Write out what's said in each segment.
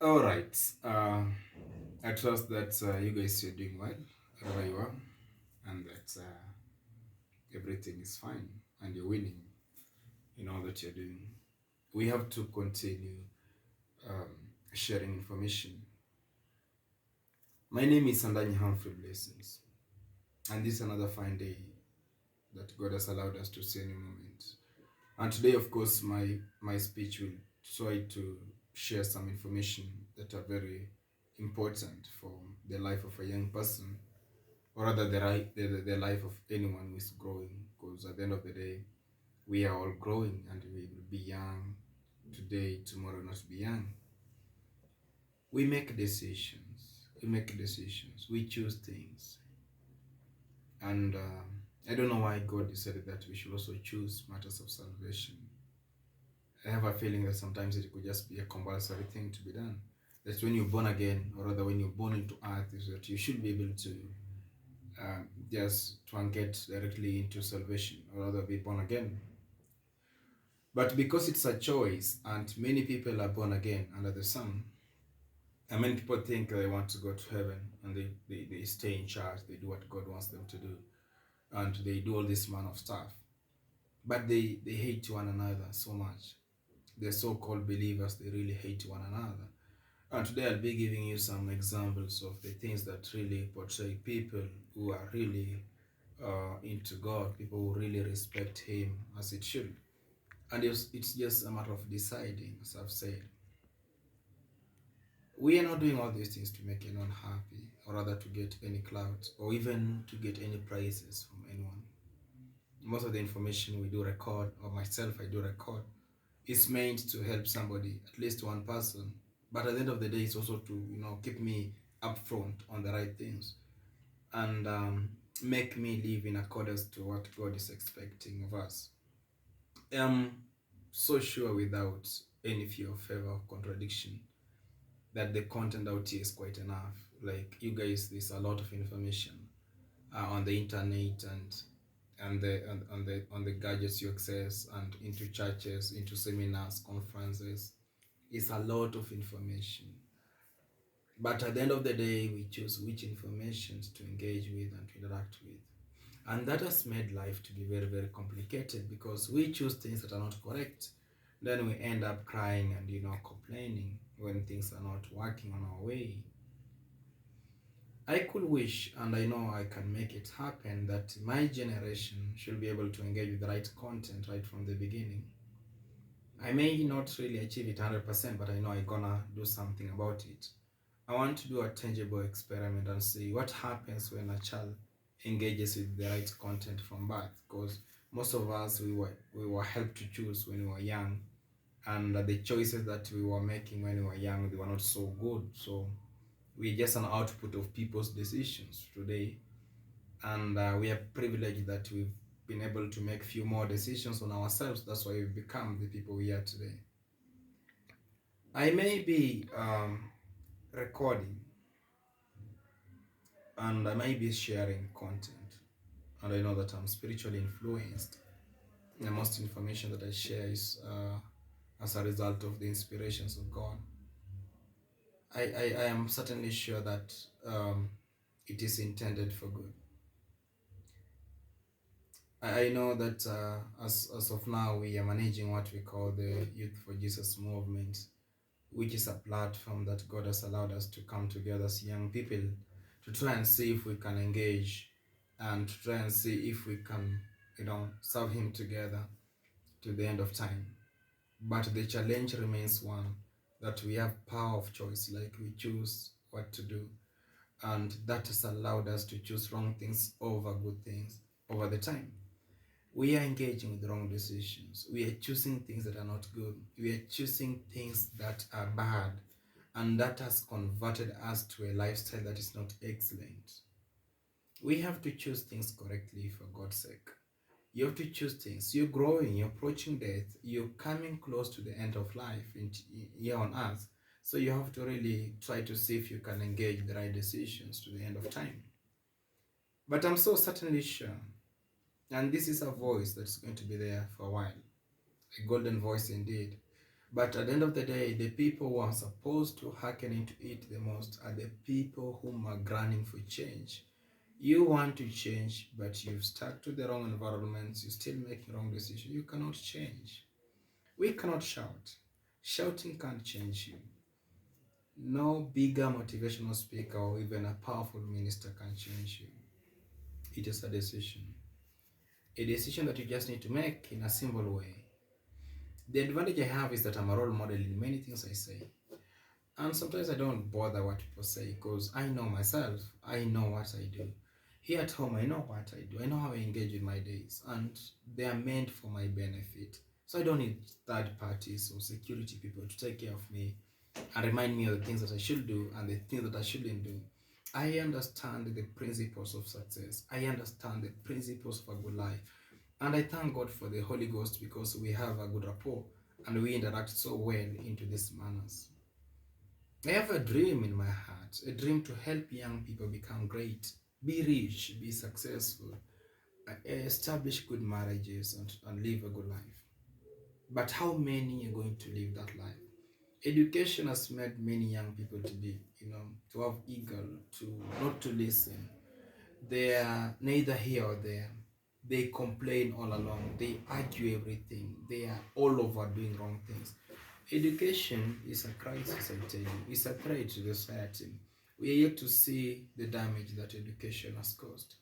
All right. I trust that you guys are doing well wherever you are, and that everything is fine and you're winning in all that you're doing. We have to continue um, sharing information. My name is Andanyi Humphrey Blessings, and this is another fine day that God has allowed us to see any moment. And today, of course, my speech will try to share some information that are very important for the life of a young person, or rather the life of anyone who is growing, because at the end of the day we are all growing and we will be young today, tomorrow not be young. We make decisions, we choose things, and I don't know why God decided that we should also choose matters of salvation. I have a feeling that sometimes it could just be a compulsory thing to be done. That when you're born again, or rather when you're born into earth, is that you should be able to just to get directly into salvation, or rather be born again. But because it's a choice, and many people are born again under the sun, and many people think they want to go to heaven, and they stay in church, they do what God wants them to do, and they do all this man of stuff. But they hate one another so much. The so-called believers, they really hate one another. And today I'll be giving you some examples of the things that really portray people who are really into God, people who really respect Him as it should. And it's just a matter of deciding, as I've said. We are not doing all these things to make anyone happy, or rather to get any clout, or even to get any prizes from anyone. Most of the information we do record, or myself I do record, is meant to help somebody, at least one person. But at the end of the day, it's also to keep me upfront on the right things, and make me live in accordance to what God is expecting of us. I'm so sure, without any fear of favor or contradiction, that the content out here is quite enough. Like you guys, there's a lot of information on the internet, and on the gadgets you access, and into churches, into seminars, conferences. It's a lot of information. But at the end of the day, we choose which information to engage with and to interact with. And that has made life to be very, very complicated, because we choose things that are not correct. Then we end up crying and complaining when things are not working on our way. I could wish, and I know I can make it happen, that my generation should be able to engage with the right content right from the beginning. I may not really achieve it 100%, but I know I'm gonna do something about it. I want to do a tangible experiment and see what happens when a child engages with the right content from birth, because most of us, we were helped to choose when we were young, and the choices that we were making when we were young, they were not so good. So we're just an output of people's decisions today, and we are privileged that we've been able to make few more decisions on ourselves. That's why we've become the people we are today. I may be recording, and I may be sharing content, and I know that I'm spiritually influenced. The most information that I share is as a result of the inspirations of God. I am certainly sure that it is intended for good. I know that as of now, we are managing what we call the Youth for Jesus movement, which is a platform that God has allowed us to come together as young people to try and see if we can engage, and to try and see if we can, serve Him together to the end of time. But the challenge remains one, that we have power of choice, like we choose what to do, and that has allowed us to choose wrong things over good things over the time. We are engaging with wrong decisions. We are choosing things that are not good. We are choosing things that are bad, and that has converted us to a lifestyle that is not excellent. We have to choose things correctly for God's sake. You have to choose things. You're growing, you're approaching death, you're coming close to the end of life here on earth. So you have to really try to see if you can engage the right decisions to the end of time. But I'm so certainly sure, and this is a voice that's going to be there for a while, a golden voice indeed, But at the end of the day, the people who are supposed to hearken into it the most are the people whom are grinding for change. You want to change, but you've stuck to the wrong environments, you're still making wrong decisions. You cannot change. We cannot shout. Shouting can't change you. No bigger motivational speaker or even a powerful minister can change you. It is a decision. A decision that you just need to make in a simple way. The advantage I have is that I'm a role model in many things I say. And sometimes I don't bother what people say because I know myself. I know what I do. Here at home, I know what I do. I know how I engage in my days, and they are meant for my benefit. So I don't need third parties or security people to take care of me and remind me of the things that I should do and the things that I shouldn't do. I understand the principles of success. I understand the principles of a good life. And I thank God for the Holy Ghost because we have a good rapport and we interact so well into these manners. I have a dream in my heart, a dream to help young people become great, be rich, be successful, establish good marriages, and live a good life. But how many are going to live that life? Education has made many young people to be, to have eager, to not to listen. They are neither here or there. They complain all along. They argue everything. They are all over doing wrong things. Education is a crisis, I tell you. It's a threat to the society. We are yet to see the damage that education has caused.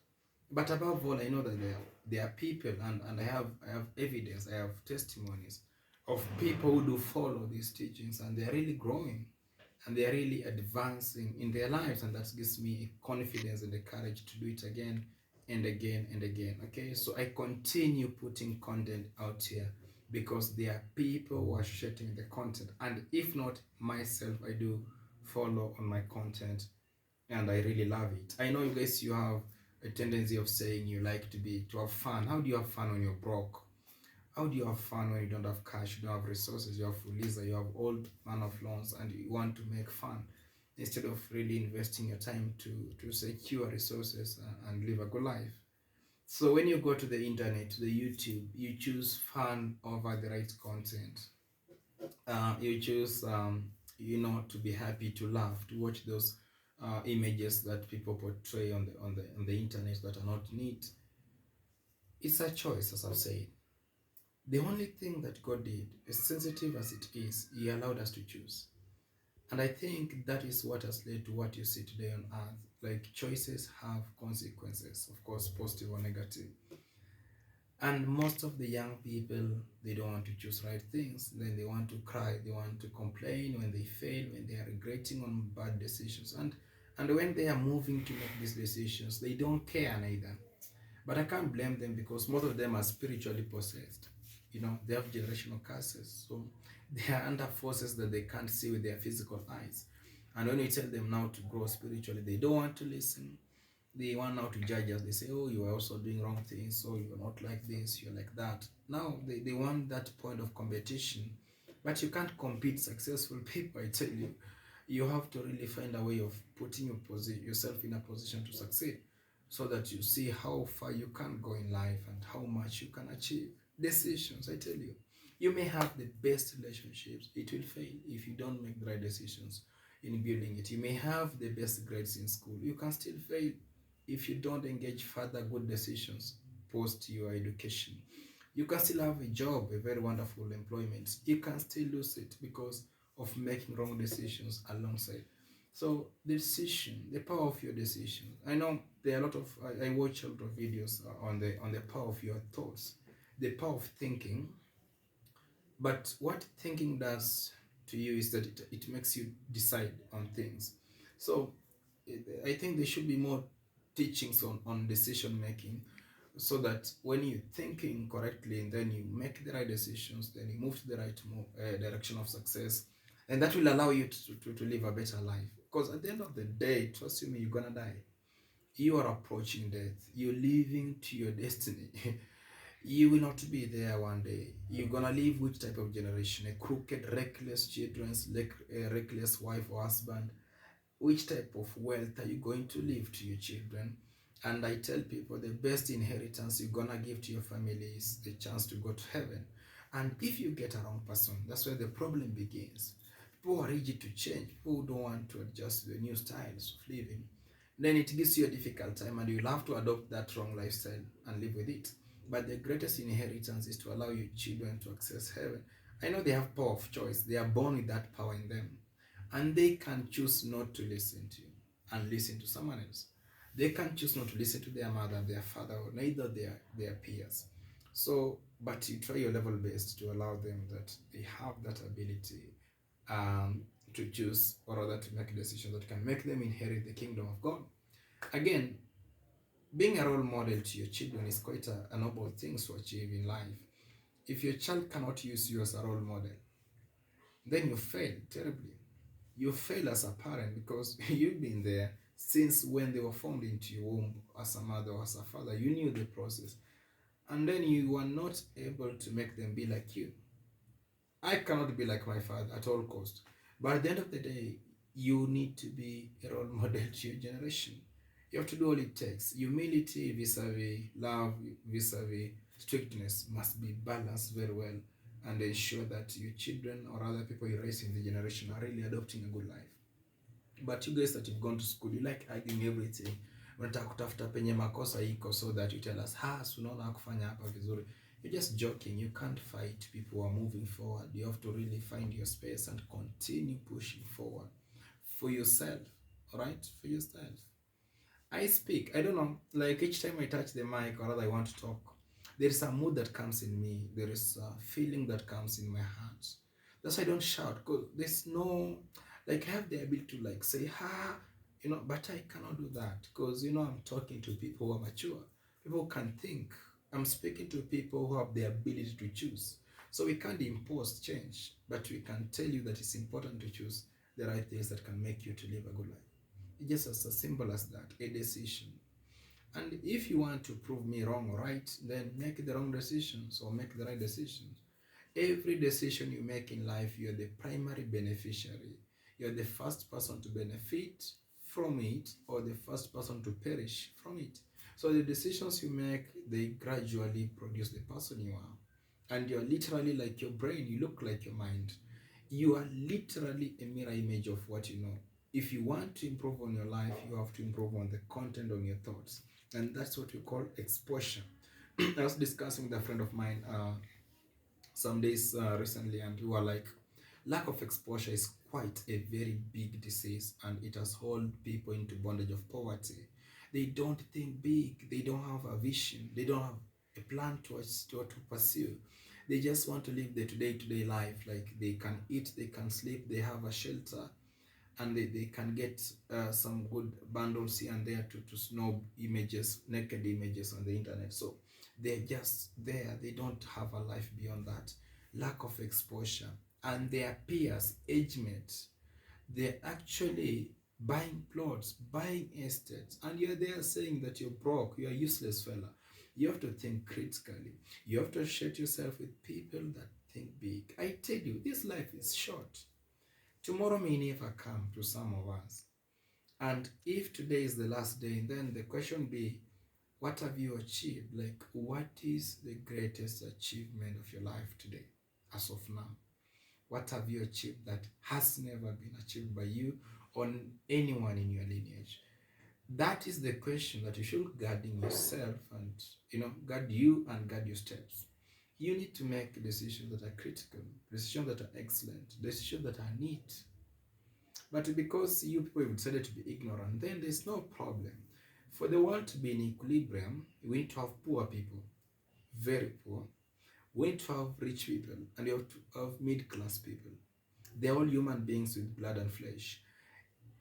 But above all, I know that there are people, and I have evidence, I have testimonies of people who do follow these teachings, and they're really growing and they're really advancing in their lives, and that gives me confidence and the courage to do it again and again and again. Okay, so I continue putting content out here because there are people who are sharing the content, and if not myself, I do follow on my content and I really love it. I know you guys, you have a tendency of saying you like to have fun. How do you have fun when you're broke? How do you have fun when you don't have cash, you don't have resources, you have fuliza, you have old man of loans, and you want to make fun instead of really investing your time to secure resources and live a good life? So when you go to the internet, to the YouTube, you choose fun over the right content. You choose, to be happy, to laugh, to watch those images that people portray on the internet that are not neat. It's a choice, as I've said. The only thing that God did, as sensitive as it is, He allowed us to choose. And I think that is what has led to what you see today on earth. Like, choices have consequences, of course, positive or negative. And most of the young people, they don't want to choose right things. Then they want to cry, they want to complain when they fail, when they are regretting on bad decisions. And when they are moving to make these decisions, they don't care neither. But I can't blame them because most of them are spiritually possessed. They have generational curses. So they are under forces that they can't see with their physical eyes. And when you tell them now to grow spiritually, they don't want to listen. They want now to judge us. They say, oh, you are also doing wrong things. So you're not like this, you're like that. Now they want that point of competition. But you can't compete successful people, I tell you. You have to really find a way of putting yourself in a position to succeed so that you see how far you can go in life and how much you can achieve. Decisions, I tell you. You may have the best relationships, it will fail if you don't make the right decisions in building it. You may have the best grades in school, you can still fail if you don't engage further good decisions post your education. You can still have a job, a very wonderful employment. You can still lose it because of making wrong decisions alongside. So the decision, the power of your decision. I know there are a lot of I watch a lot of videos on the power of your thoughts, the power of thinking. But what thinking does to you is that it makes you decide on things. So I think there should be more teachings on decision making so that when you're thinking correctly and then you make the right decisions, then you move to the right direction of success, and that will allow you to live a better life. Because at the end of the day, trust me, you're gonna die. You are approaching death. You're living to your destiny. You will not be there one day. You're gonna live which type of generation? A crooked, reckless children, a reckless wife or husband? Which type of wealth are you going to leave to your children? And I tell people the best inheritance you're gonna give to your family is the chance to go to heaven. And if you get a wrong person, that's where the problem begins. People who are rigid to change, people who don't want to adjust to the new styles of living, then it gives you a difficult time and you'll have to adopt that wrong lifestyle and live with it. But the greatest inheritance is to allow your children to access heaven. I know they have power of choice. They are born with that power in them. And they can choose not to listen to you and listen to someone else. They can choose not to listen to their mother, their father, or neither their peers. So, but you try your level best to allow them that they have that ability to choose, or rather to make decisions that can make them inherit the kingdom of God. Again, being a role model to your children is quite a noble thing to achieve in life. If your child cannot use you as a role model, then you fail terribly. You fail as a parent because you've been there since when they were formed into your womb as a mother or as a father. You knew the process, and then you were not able to make them be like you. I cannot be like my father at all cost. But at the end of the day, you need to be a role model to your generation. You have to do all it takes. Humility vis-a-vis love, vis-a-vis strictness must be balanced very well and ensure that your children or other people you raise in the generation are really adopting a good life. But you guys that you've gone to school, you like hiding everything. Unataka kutafuta penye makosa iko so that you tell us, unaona hakufanya hapa vizuri. You're just joking. You can't fight people who are moving forward. You have to really find your space and continue pushing forward for yourself. Alright? For yourself. I speak. I don't know. Like each time I touch the mic or rather I want to talk, there is a mood that comes in me. There is a feeling that comes in my heart. That's why I don't shout. Because there's no, like I have the ability to like say, but I cannot do that. Because, I'm talking to people who are mature. People who can think. I'm speaking to people who have the ability to choose. So we can't impose change, but we can tell you that it's important to choose the right things that can make you to live a good life. It's just as simple as that, a decision. And if you want to prove me wrong or right, then make the wrong decisions or make the right decisions. Every decision you make in life, you're the primary beneficiary. You're the first person to benefit from it or the first person to perish from it. So the decisions you make, they gradually produce the person you are. And you're literally like your brain, you look like your mind. You are literally a mirror image of what you know. If you want to improve on your life, you have to improve on the content of your thoughts. And that's what we call exposure. I was discussing with a friend of mine some days recently, and we were like, lack of exposure is quite a very big disease, and it has held people into bondage of poverty. They don't think big, they don't have a vision, they don't have a plan to pursue. They just want to live the day-to-day life, like they can eat, they can sleep, they have a shelter, and they can get some good bundles here and there to snob images, naked images on the internet. So they're just there. They don't have a life beyond that. Lack of exposure. And their peers, age mates, they're actually buying plots, buying estates, and you're there saying that you're broke, you're a useless fella. You have to think critically. You have to associate yourself with people that think big. I tell you, this life is short. Tomorrow may never come to some of us. And if today is the last day, then the question be, what have you achieved? Like, what is the greatest achievement of your life today, as of now? What have you achieved that has never been achieved by you or anyone in your lineage? That is the question that you should guard in yourself and, guard you and guard your steps. You need to make decisions that are critical, decisions that are excellent, decisions that are neat. But because you people have decided to be ignorant, then there's no problem. For the world to be in equilibrium, we need to have poor people, very poor. We need to have rich people, and you have to have mid-class people. They're all human beings with blood and flesh.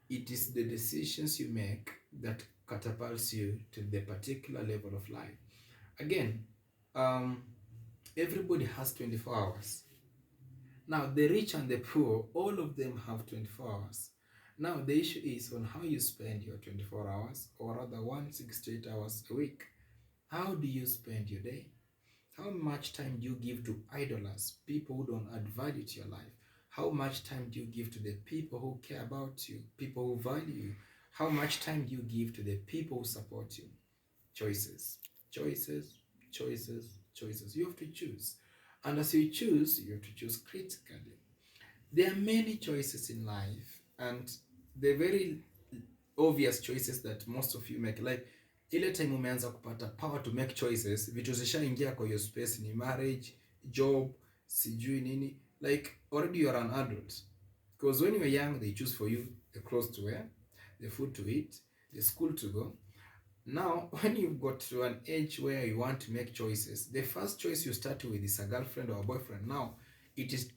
It is the decisions you make that catapults you to the particular level of life. Again, everybody has 24 hours. Now, the rich and the poor, all of them have 24 hours. Now, the issue is on how you spend your 24 hours, or rather 168 hours a week. How do you spend your day? How much time do you give to idlers, people who don't add value to your life? How much time do you give to the people who care about you, people who value you? How much time do you give to the people who support you? Choices, choices, choices, choices. You have to choose. And as you choose, you have to choose critically. There are many choices in life, and the very obvious choices that most of you make, like ile time umeanza kupata power to make choices, vitu zishaingia kwa your space, ni marriage, job, sijui nini, like already you are an adult. Because when you were young, they choose for you the clothes to wear, the food to eat, the school to go. Now, when you've got to an age where you want to make choices, the first choice you start with is a girlfriend or a boyfriend. Now,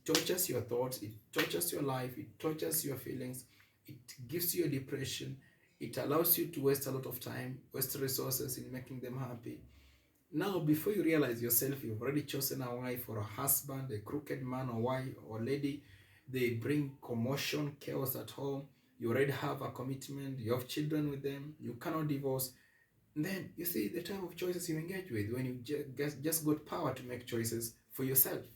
tortures your thoughts, it tortures your life, it tortures your feelings, it gives you a depression, it allows you to waste a lot of time, waste resources in making them happy. Now, before you realize yourself, you've already chosen a wife or a husband, a crooked man or wife or lady. They bring commotion, chaos at home. You already have a commitment, you have children with them, you cannot divorce. And then you see the type of choices you engage with when you just got power to make choices for yourself.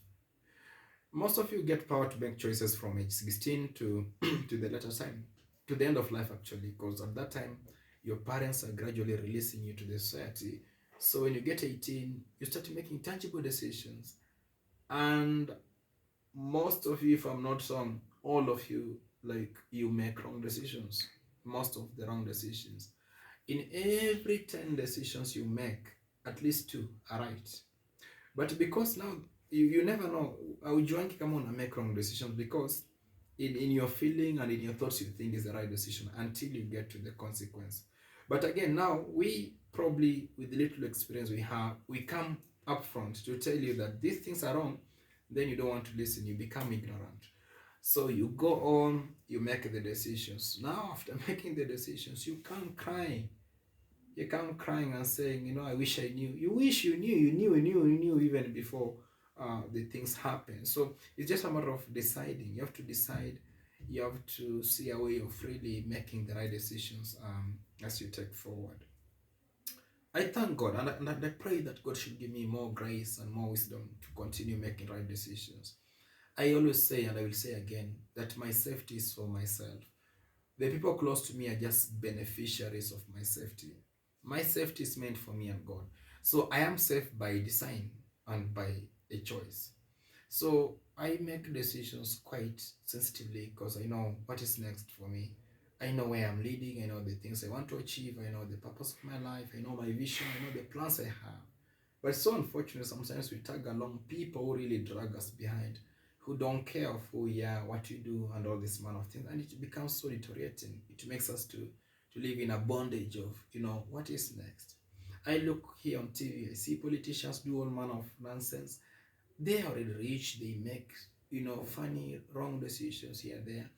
Most of you get power to make choices from age 16 to to the later time, to the end of life actually, because at that time your parents are gradually releasing you to the society. So when you get 18, you start making tangible decisions. And most of you, if I'm not wrong, all of you, like, you make wrong decisions. Most of the wrong decisions. In every 10 decisions you make, at least 2 are right. But because now you never know, haujuangi kama una make wrong decisions, because in your feeling and in your thoughts you think is the right decision until you get to the consequence. But again, now we probably, with the little experience we have, we come up front to tell you that these things are wrong. Then you don't want to listen, you become ignorant. So you go on, you make the decisions. Now after making the decisions, you come crying. You come crying and saying, I wish I knew. You wish you knew even before the things happen. So it's just a matter of deciding. You have to decide. You have to see a way of really making the right decisions as you take forward. I thank God, and I pray that God should give me more grace and more wisdom to continue making right decisions. I always say, and I will say again, that my safety is for myself. The people close to me are just beneficiaries of my safety. My safety is meant for me and God. So I am safe by design and by a choice. So I make decisions quite sensitively because I know what is next for me. I know where I'm leading. I know the things I want to achieve. I know the purpose of my life. I know my vision. I know the plans I have. But it's so unfortunate sometimes we tag along people who really drag us behind, who don't care of who we are, what we do, and all this man of things. And it becomes so deteriorating. It makes us to live in a bondage of, what is next? I look here on TV, I see politicians do all manner of nonsense. They are already rich, they make, funny, wrong decisions here and there.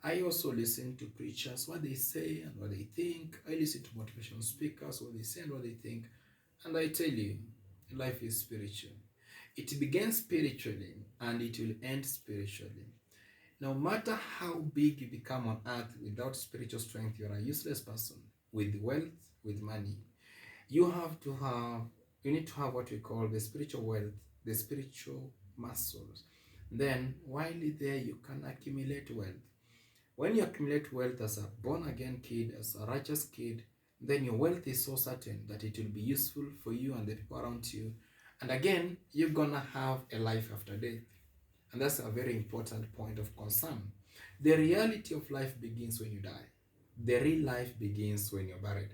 I also listen to preachers, what they say and what they think. I listen to motivational speakers, what they say and what they think. And I tell you, life is spiritual. It begins spiritually and it will end spiritually. No matter how big you become on earth, without spiritual strength, you're a useless person. With wealth, with money, you need to have what we call the spiritual wealth, the spiritual muscles. Then, while there, you can accumulate wealth. When you accumulate wealth as a born again kid, as a righteous kid, then your wealth is so certain that it will be useful for you and the people around you. And again, you're gonna have a life after death. And that's a very important point of concern. The reality of life begins when you die. The real life begins when you're buried.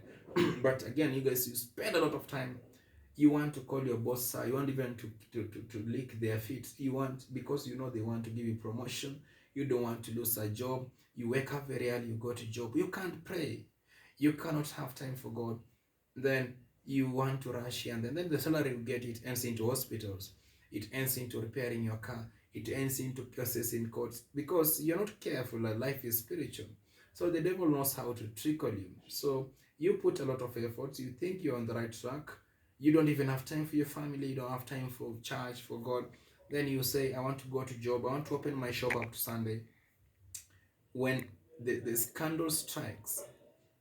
But again, you guys, you spend a lot of time. You want to call your boss, sir. You want even to lick their feet. You want, because they want to give you promotion. You don't want to lose a job. You wake up very early, you go to job. You can't pray. You cannot have time for God. Then you want to rush here, and then the salary you get, it ends into hospitals. It ends into repairing your car. It ends into cases in courts because you're not careful. Life is spiritual. So the devil knows how to trickle you. So you put a lot of effort. You think you're on the right track. You don't even have time for your family. You don't have time for church, for God. Then you say, I want to go to job. I want to open my shop up to Sunday. When the scandal strikes,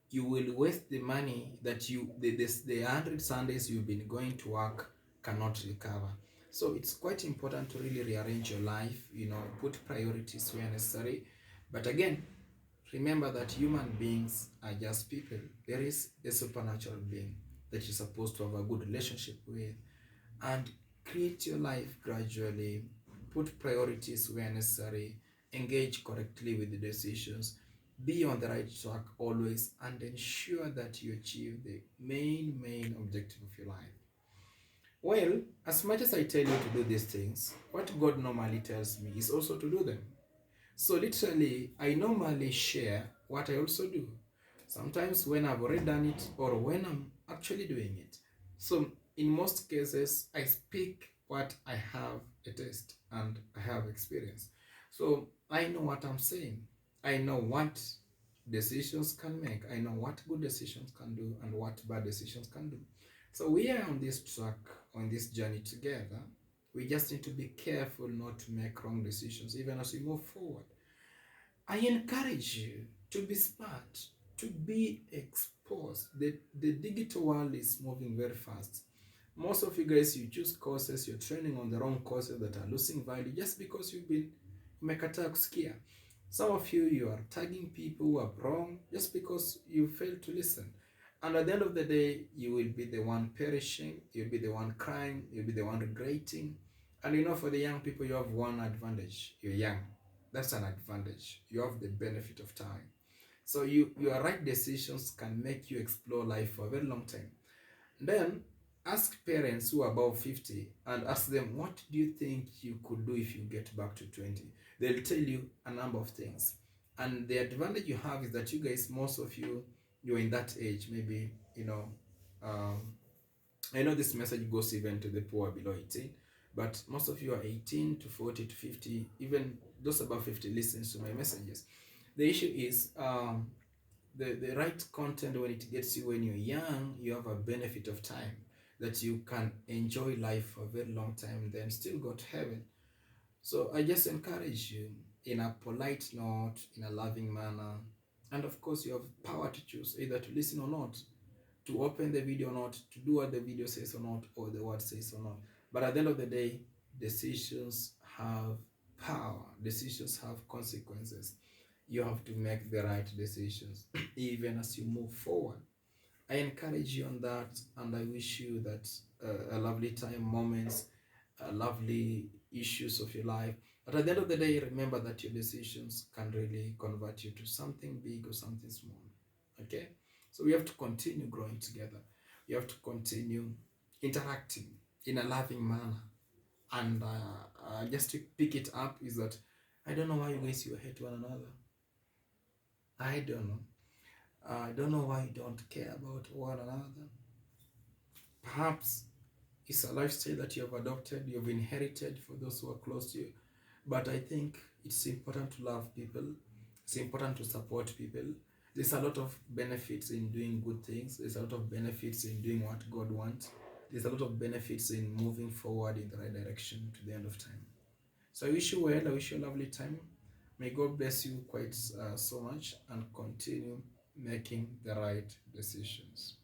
you will waste the money that the 100 Sundays you've been going to work cannot recover. So it's quite important to really rearrange your life, put priorities where necessary. But again, remember that human beings are just people. There is a supernatural being that you're supposed to have a good relationship with. And Create your life gradually, put priorities where necessary, engage correctly with the decisions, be on the right track always, and ensure that you achieve the main objective of your life. Well, as much as I tell you to do these things, what God normally tells me is also to do them. So literally, I normally share what I also do. Sometimes when I've already done it or when I'm actually doing it. So in most cases, I speak what I have a taste and I have experience. So I know what I'm saying. I know what decisions can make. I know what good decisions can do and what bad decisions can do. So we are on this track, on this journey together. We just need to be careful not to make wrong decisions even as we move forward. I encourage you to be smart, to be exposed. The digital world is moving very fast. Most of you guys, you choose courses, you're training on the wrong courses that are losing value just because you've been umekataa kusikia. Some of you, you are tagging people who are wrong just because you failed to listen. And at the end of the day, you will be the one perishing, you'll be the one crying, you'll be the one regretting. And you know, for the young people, you have one advantage. You're young. That's an advantage. You have the benefit of time. So your right decisions can make you explore life for a very long time. Then ask parents who are above 50 and ask them, what do you think you could do if you get back to 20? They'll tell you a number of things. And the advantage you have is that you guys, most of you, you're in that age, maybe, um, I know this message goes even to the poor below 18, but most of you are 18 to 40 to 50, even those above 50 listens to my messages. The issue is the right content, when it gets you when you're young, you have a benefit of time that you can enjoy life for a very long time, then still go to heaven. So I just encourage you in a polite note, in a loving manner, and of course you have power to choose either to listen or not, to open the video or not, to do what the video says or not, or the word says or not. But at the end of the day, decisions have power, decisions have consequences. You have to make the right decisions even as you move forward. I encourage you on that, and I wish you that a lovely time, moments, lovely issues of your life. But at the end of the day, remember that your decisions can really convert you to something big or something small. Okay? So we have to continue growing together. We have to continue interacting in a loving manner. And just to pick it up is that I don't know why you guys you hate one another. I don't know. I don't know why you don't care about one another. Perhaps it's a lifestyle that you have adopted, you've inherited for those who are close to you. But I think it's important to love people. It's important to support people. There's a lot of benefits in doing good things. There's a lot of benefits in doing what God wants. There's a lot of benefits in moving forward in the right direction to the end of time. So I wish you well. I wish you a lovely time. May God bless you quite so much and continue making the right decisions.